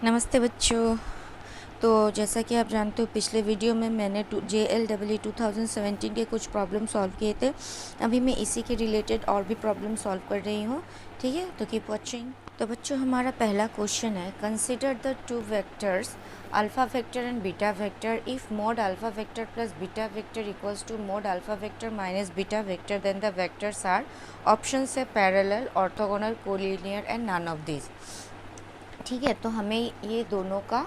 नमस्ते बच्चों। तो जैसा कि आप जानते हो पिछले वीडियो में मैंने JLEE 2017 के कुछ प्रॉब्लम सॉल्व किए थे। अभी मैं इसी के रिलेटेड और भी प्रॉब्लम सॉल्व कर रही हूँ। ठीक है, तो कीप वॉचिंग। तो बच्चों हमारा पहला क्वेश्चन है, consider the two vectors alpha vector and beta vector if mod alpha vector plus beta vector equals to mod alpha vector minus beta vector then the vectors are option से parallel, orthogonal, collinear and none of this. ठीक है, तो हमें ये दोनों का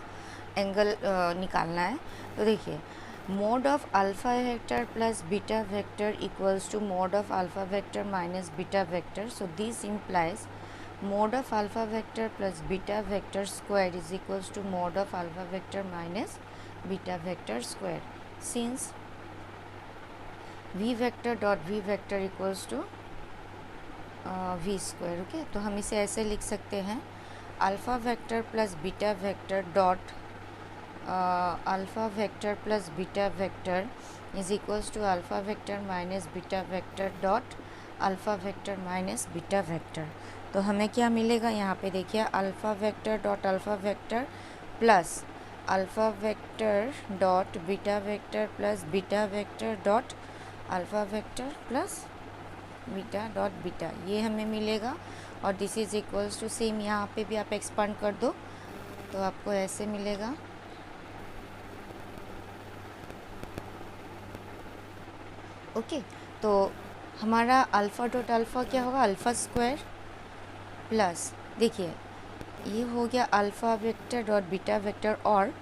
angle निकालना है। तो देखिए, mod of alpha vector plus beta vector equals to mod of alpha vector minus beta vector. So this implies mod of alpha vector plus beta vector square is equals to mod of alpha vector minus beta vector square since v vector dot v vector equals to v square. Okay, तो हम इसे ऐसे लिख सकते हैं, alpha vector plus beta vector dot alpha vector plus beta vector is equals to alpha vector minus beta vector dot alpha vector minus beta vector. तो हमें क्या मिलेगा यहाँ पे देखिए, alpha vector dot alpha vector plus alpha vector dot beta vector plus beta vector dot alpha vector plus beta dot beta, ये हमें मिलेगा। और this is equals to same, यहाँ पे भी आप एक्सपांड कर दो तो आपको ऐसे मिलेगा। ओके, तो हमारा अल्फ़ा डॉट अल्फ़ा क्या होगा, अल्फ़ा स्क्वायर प्लस, देखिए ये हो गया alpha vector dot beta vector, और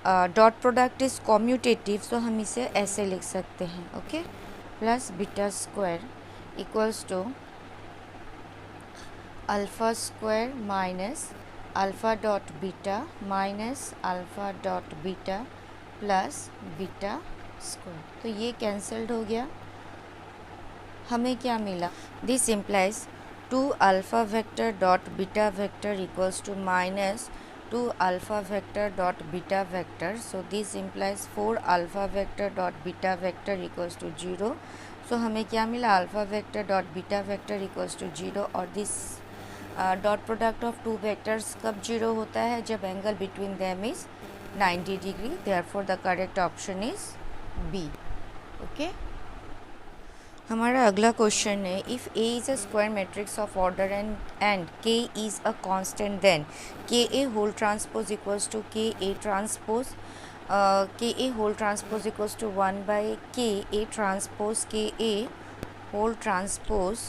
डॉट प्रोडक्ट इज़ कॉम्यूटेटिव, तो हम इसे ऐसे लिख सकते हैं। Okay, plus beta square equals to alpha square minus alpha dot beta minus alpha dot beta plus beta square. तो ये कैंसल्ड हो गया। हमें क्या मिला, this implies two alpha vector dot beta vector equals to minus two alpha vector dot beta vector. So this implies 4 alpha vector dot beta vector equals to 0। So हमें क्या मिला, alpha vector dot beta vector equals to 0। और this dot product of two vectors कब 0 होता है, जब angle between them is 90 degree. Therefore the correct option is B. Okay, हमारा अगला क्वेश्चन है, if A is a square matrix of order and K is a constant then K A whole transpose equals to K A transpose k A whole transpose equals to 1 by k A transpose k A whole transpose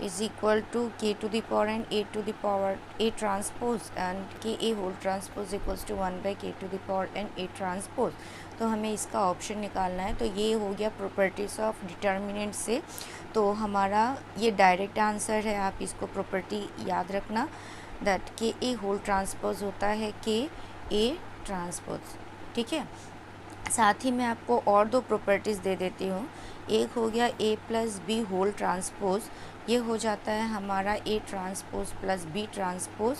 is equal to k to the power and a to the power a transpose and k a whole transpose equals to 1 by k to the power and a transpose। तो हमें इसका option निकालना है। तो ये हो गया properties of determinant से। तो हमारा ये डायरेक्ट आंसर है, आप इसको प्रॉपर्टी याद रखना, दैट के ए होल ट्रांसपोज होता है के ए ट्रांसपोज। ठीक है, साथ ही मैं आपको और दो प्रॉपर्टीज़ दे देती हूँ। एक हो गया A plus B whole transpose, ये हो जाता है हमारा A transpose plus B transpose.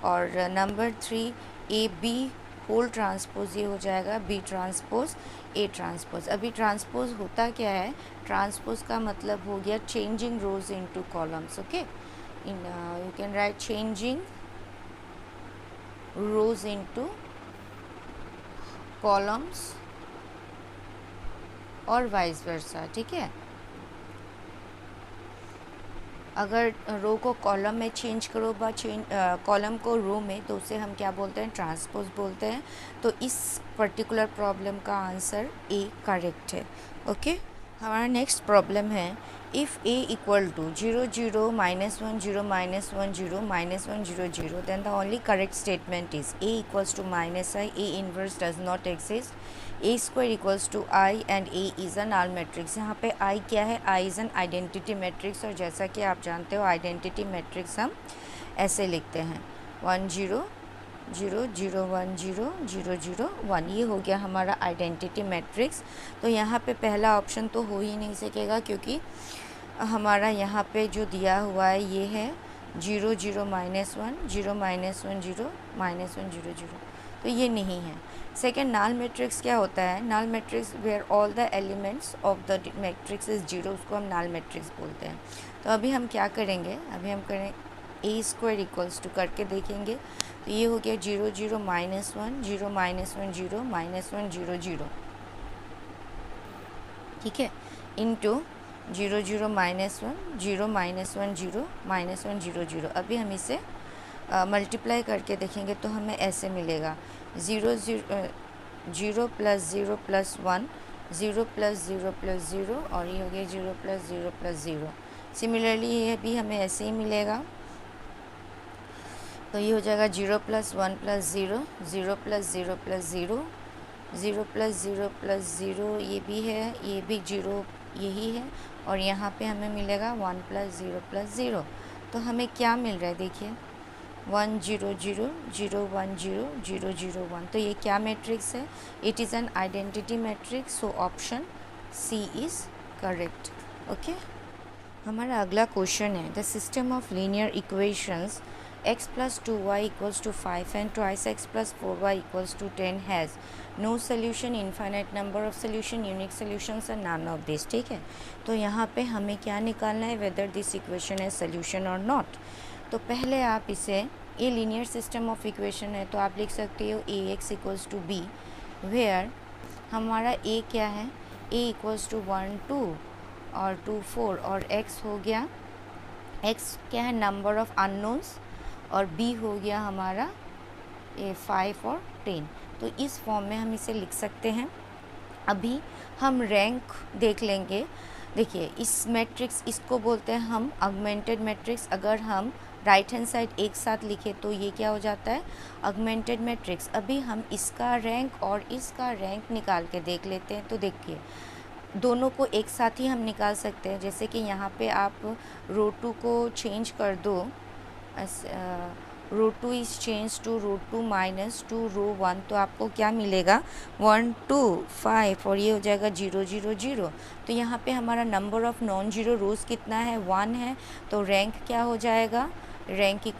और number 3 A B whole transpose, ये हो जाएगा बी ट्रांसपोज ए ट्रांसपोज। अभी ट्रांसपोज होता क्या है, ट्रांसपोज का मतलब हो गया changing rows into columns. Okay, in you can write changing rows into columns और वाइस वर्सा। ठीक है, अगर रो को कॉलम में चेंज करो व कॉलम को रो में, तो उसे हम क्या बोलते हैं, ट्रांसपोज बोलते हैं। तो इस पर्टिकुलर प्रॉब्लम का आंसर ए करेक्ट है। ओके, हमारा नेक्स्ट प्रॉब्लम है, if A equal to 0 0 -1 0 -1 0 -1 0 0 then the only correct statement is A equals to minus I, A inverse does not exist, A square equals to I and A is a null matrix. यहाँ पे I क्या है, I is an identity matrix. और जैसा कि आप जानते हो आइडेंटिटी मैट्रिक्स हम ऐसे लिखते हैं 1 0 0 0 1 0 0 0 1। ये हो गया हमारा आइडेंटिटी मैट्रिक्स। तो यहाँ पे पहला ऑप्शन तो हो ही नहीं सकेगा, क्योंकि हमारा यहाँ पे जो दिया हुआ है ये है 0 0 -1 0 -1 0 -1 0 0, तो ये नहीं है। सेकेंड, नल मैट्रिक्स क्या होता है, null matrix where all the elements of the matrix is 0, उसको हम नल मैट्रिक्स बोलते हैं। तो अभी हम क्या करेंगे, अभी हम करें ए स्क्वायर इक्वल्स टू करके देखेंगे। तो ये हो गया 0 0 -1 0 -1 0 -1 0 0, ठीक है, इंटू 0 0 -1 0 -1 0 -1 0 0। अभी हम इसे मल्टीप्लाई करके देखेंगे तो हमें ऐसे मिलेगा 0 0 0 + 0 + 1 0 + 0 + 0 और ये हो गया 0 + 0 + 0। सिमिलरली ये भी हमें ऐसे ही मिलेगा, तो ये हो जाएगा 0 + 1 + 0 0 + 0 + 0 0 + 0 + 0, ये भी है, ये भी 0 यही है, और यहाँ पे हमें मिलेगा 1 + 0 + 0। तो हमें क्या मिल रहा है देखिए 1 0 0 0 1 0 0 0 1। तो ये क्या मैट्रिक्स है? It is an identity matrix, so option C is correct. Okay, हमारा अगला क्वेश्चन है the system of linear equations x + 2y = 5 and twice x + 4y = 10 has no solution, infinite number of solution, unique solutions and none of this। ठीक है, तो यहाँ पे हमें क्या निकालना है, whether this equation है solution or not। तो पहले आप इसे, ये लीनियर सिस्टम ऑफ इक्वेशन है तो आप लिख सकते हो ax = b, वेयर हमारा a क्या है, a = 1 2 और 2 4 और x हो गया, x क्या है नंबर ऑफ अननोन्स, और b हो गया हमारा 5 और 10। तो इस फॉर्म में हम इसे लिख सकते हैं। अभी हम रैंक देख लेंगे। देखिए इस मैट्रिक्स, इसको बोलते हैं हम ऑगमेंटेड मैट्रिक्स। अगर हम राइट हैंड साइड एक साथ लिखे तो ये क्या हो जाता है, ऑगमेंटेड मैट्रिक्स। अभी हम इसका रैंक और इसका रैंक निकाल के देख लेते हैं। तो देखिए दोनों को एक साथ ही हम निकाल सकते हैं। जैसे कि यहाँ पे आप रो 2 को चेंज कर दो, रो 2 इज़ चेंज टू रो 2 - 2 रो 1, तो आपको क्या मिलेगा 1 2 5 और ये हो जाएगा 0 0 0। तो यहाँ पे हमारा नंबर ऑफ़ नॉन जीरो रोज़ कितना है, 1 है, तो रैंक क्या हो जाएगा, रैंक =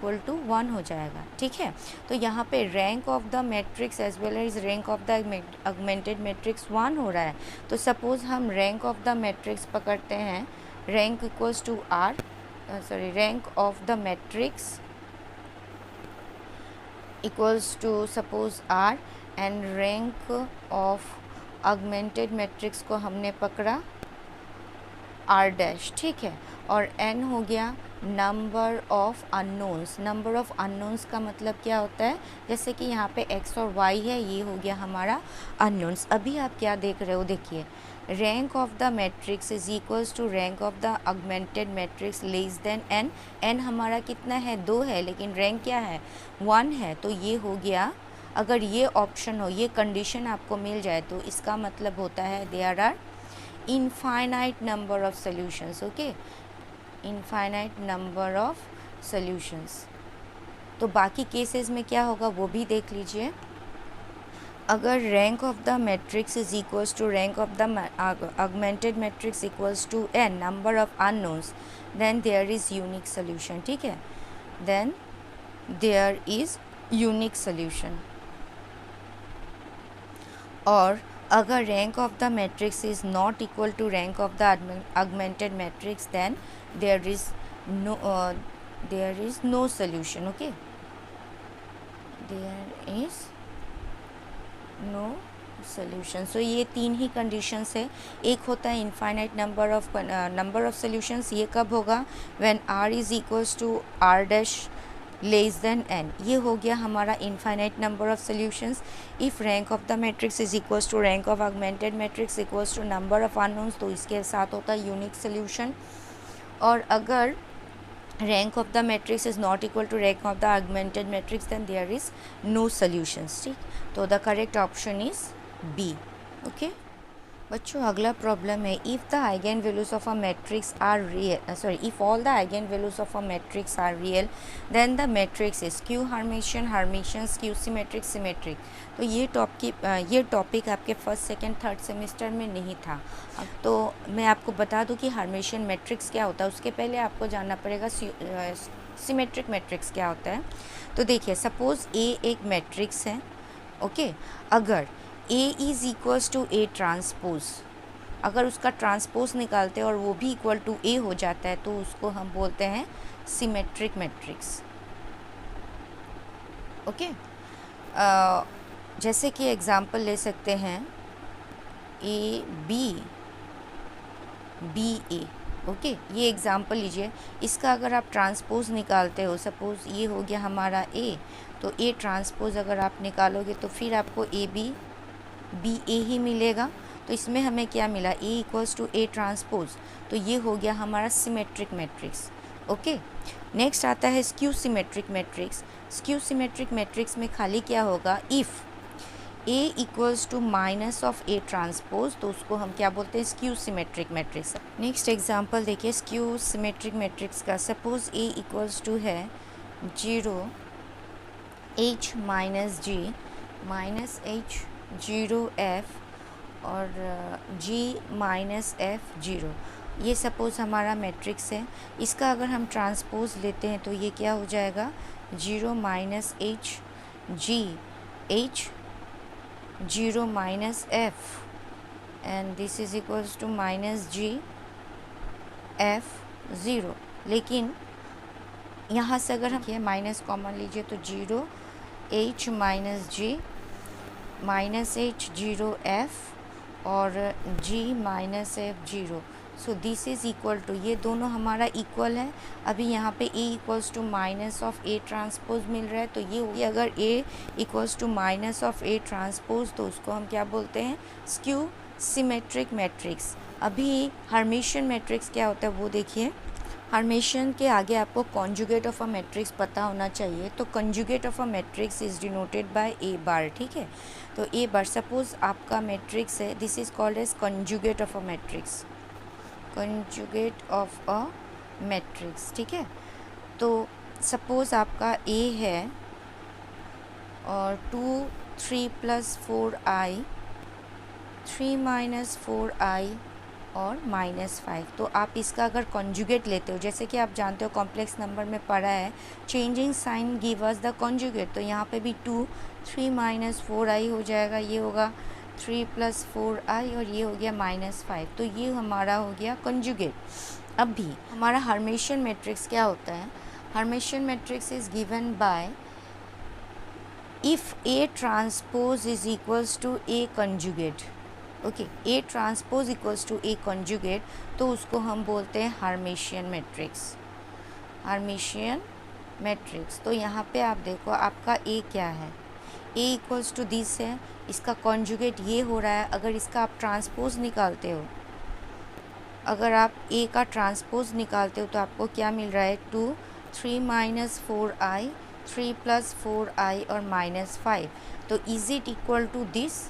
1 हो जाएगा। ठीक है, तो यहाँ पे rank of the matrix as well as rank of the augmented matrix 1 हो रहा है। तो सपोज़ हम रैंक ऑफ द मैट्रिक्स पकड़ते हैं, rank = r, rank of the matrix equals to suppose r and rank of augmented matrix को हमने पकड़ा r', ठीक है, और n हो गया number of unknowns. Number of unknowns का मतलब क्या होता है, जैसे कि यहाँ पे x और y है, ये हो गया हमारा अननोन्स। अभी आप क्या देख रहे हो, देखिए rank of the matrix is equals to rank of the augmented matrix less than n। n हमारा कितना है, 2 है, लेकिन रैंक क्या है, 1 है। तो ये हो गया, अगर ये ऑप्शन हो, ये कंडीशन आपको मिल जाए तो इसका मतलब होता है there are infinite number of solutions. Okay, infinite number of solutions. तो बाकी केसेस में क्या होगा वो भी देख लीजिए। अगर rank of the matrix is equals to rank of the augmented matrix equals to n number of unknowns, then there is unique solution. ठीक है, then there is unique solution. और अगर rank of the matrix is not equal to rank of the augmented matrix, then there is no solution. Okay, there is no solution. So ये 3 ही conditions है। एक होता है infinite number of solutions, ये कब होगा, when r is equals to r' less than n। ये हो गया हमारा infinite number of solutions. If rank of the matrix is equals to rank of augmented matrix equals to number of unknowns, तो इसके साथ होता है यूनिक सोल्यूशन। और अगर rank of the matrix is not equal to rank of the augmented matrix, then there is no solutions. ठीक, तो the correct option is B. Okay बच्चों, अगला प्रॉब्लम है if the eigen values of a matrix are real, if all the eigen values of a matrix are real, then the matrix is skew Hermitian, Hermitian, skew symmetric, symmetric. तो ये topic आपके first second third semester में नहीं था। अब तो मैं आपको बता दूं कि हर्मिशियन मैट्रिक्स क्या होता है। उसके पहले आपको जानना पड़ेगा सिमेट्रिक मैट्रिक्स क्या होता है। तो देखिए सपोज़ ए एक मैट्रिक्स है। ओके, अगर A is equals to A transpose, अगर उसका ट्रांसपोज निकालते हैं और वो भी इक्वल टू A हो जाता है तो उसको हम बोलते हैं सिमेट्रिक मैट्रिक्स। ओके। जैसे कि एग्ज़ाम्पल ले सकते हैं A B B A. Okay, ये एग्ज़ाम्पल लीजिए। इसका अगर आप ट्रांसपोज़ निकालते हो, सपोज़ ये हो गया हमारा ए, तो ए ट्रांसपोज़ अगर आप निकालोगे तो फिर आपको ए बी बी ए ही मिलेगा। तो इसमें हमें क्या मिला, ए इक्वल्स टू ए ट्रांसपोज़, तो ये हो गया हमारा सिमेट्रिक मैट्रिक्स। ओके, नेक्स्ट आता है skew symmetric matrix. Skew symmetric matrix में खाली क्या होगा, if A equals to minus of A transpose, तो उसको हम क्या बोलते हैं, skew symmetric matrix. Next example देखिए स्क्यू सिमेट्रिक मैट्रिक्स का। सपोज ए इक्वल्स टू है 0 h minus g minus h 0 f और g माइनस f 0। ये सपोज़ हमारा मैट्रिक्स है। इसका अगर हम ट्रांसपोज लेते हैं तो ये क्या हो जाएगा, 0 minus h g h 0 minus f and this is equals to minus g f 0। लेकिन यहाँ से अगर हम ये माइनस कॉमन लीजिए तो 0 h minus g minus h 0 f और g minus f 0। So this is equal to, ये दोनों हमारा इक्वल है। अभी यहाँ पे a equals to minus of a transpose मिल रहा है, तो ये अगर a equals to minus of a transpose, तो उसको हम क्या बोलते हैं, स्क्यू सिमेट्रिक मैट्रिक्स। अभी हर्मिशियन मैट्रिक्स क्या होता है वो देखिए। हर्मिशियन के आगे आपको कॉन्जुगेट ऑफ अ मैट्रिक्स पता होना चाहिए। तो conjugate of a matrix is denoted by A bar, ठीक है। तो ए बार, सपोज आपका मैट्रिक्स है, this is called as conjugate of a matrix, conjugate of a matrix, ठीक है। तो सपोज़ आपका ए है और 2 3 + 4i 3 - 4i और -5। तो आप इसका अगर कॉन्जुगेट लेते हो, जैसे कि आप जानते हो कॉम्प्लेक्स नंबर में पढ़ा है, changing sign give us the conjugate. तो यहाँ पे भी 2 3 - 4i हो जाएगा, ये होगा 3 + 4i और ये हो गया -5। तो ये हमारा हो गया कॉन्जुगेट। अब भी हमारा हर्मिशियन मैट्रिक्स क्या होता है, Hermitian matrix is given by if A transpose is equals to A conjugate. Okay, A transpose equals to A conjugate, तो उसको हम बोलते हैं हर्मिशियन मैट्रिक्स, हर्मिशियन मैट्रिक्स। तो यहाँ पे आप देखो आपका ए क्या है, ए इक्वल्स टू दिस है, इसका कॉन्जुगेट ये हो रहा है। अगर इसका आप ट्रांसपोज निकालते हो, अगर आप ए का ट्रांसपोज निकालते हो तो आपको क्या मिल रहा है, 2 3 - 4i 3 + 4i और -5। तो is it equal to this,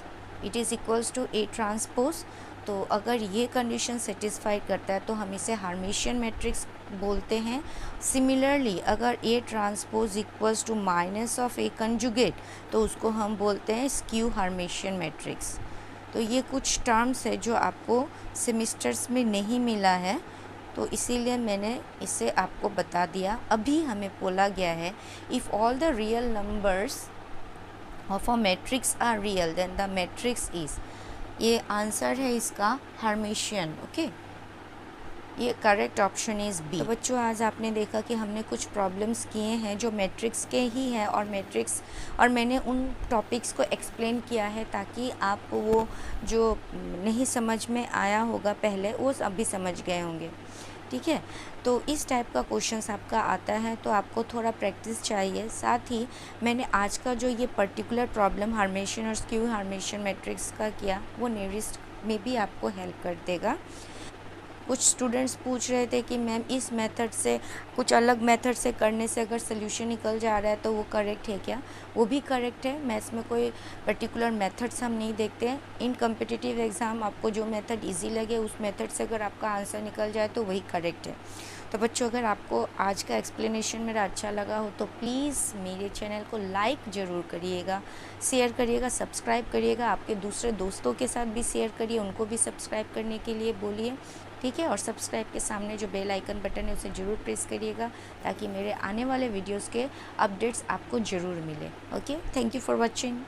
it is equals to A transpose. तो अगर ये कंडीशन सेटिस्फाई करता है तो हम इसे हर्मिशियन मैट्रिक्स बोलते हैं। सिमिलरली अगर A transpose equals to minus of A conjugate, तो उसको हम बोलते हैं स्क्यू हर्मिशियन मैट्रिक्स। तो ये कुछ टर्म्स है जो आपको सेमिस्टर्स में नहीं मिला है, तो इसीलिए मैंने इसे आपको बता दिया। अभी हमें बोला गया है if all the real numbers of a matrix are real then the matrix is, ये आंसर है इसका हर्मिशियन। ओके, ये करेक्ट ऑप्शन इज़ बी। तो बच्चों आज आपने देखा कि हमने कुछ प्रॉब्लम्स किए हैं जो मैट्रिक्स के ही हैं, और मैट्रिक्स और मैंने उन टॉपिक्स को एक्सप्लेन किया है ताकि आप वो जो नहीं समझ में आया होगा पहले, वो अभी समझ गए होंगे, ठीक है। तो इस टाइप का क्वेश्चंस आपका आता है तो आपको थोड़ा प्रैक्टिस चाहिए। साथ ही मैंने आज का जो ये पर्टिकुलर प्रॉब्लम हर्मिशियन और स्क्यू हर्मिशियन मैट्रिक्स का किया, वो नेरिस्ट में भी आपको हेल्प कर देगा। कुछ स्टूडेंट्स पूछ रहे थे कि मैम इस मेथड से कुछ अलग मेथड से करने से अगर सोल्यूशन निकल जा रहा है तो वो करेक्ट है क्या? वो भी करेक्ट है। मैथ्स में कोई पर्टिकुलर मेथड्स हम नहीं देखते हैं। इन कम्पिटिटिव एग्ज़ाम आपको जो मेथड इजी लगे उस मेथड से अगर आपका आंसर निकल जाए तो वही करेक्ट है। तो बच्चों अगर आपको आज का एक्सप्लेनेशन मेरा अच्छा लगा हो तो प्लीज़ मेरे चैनल को लाइक ज़रूर करिएगा, शेयर करिएगा, सब्सक्राइब करिएगा, आपके दूसरे दोस्तों के साथ भी शेयर करिए, उनको भी सब्सक्राइब करने के लिए बोलिए, ठीक है। और सब्सक्राइब के सामने जो बेल आइकन बटन है उसे ज़रूर प्रेस करिएगा ताकि मेरे आने वाले वीडियोस के अपडेट्स आपको ज़रूर मिले। Okay, thank you for watching.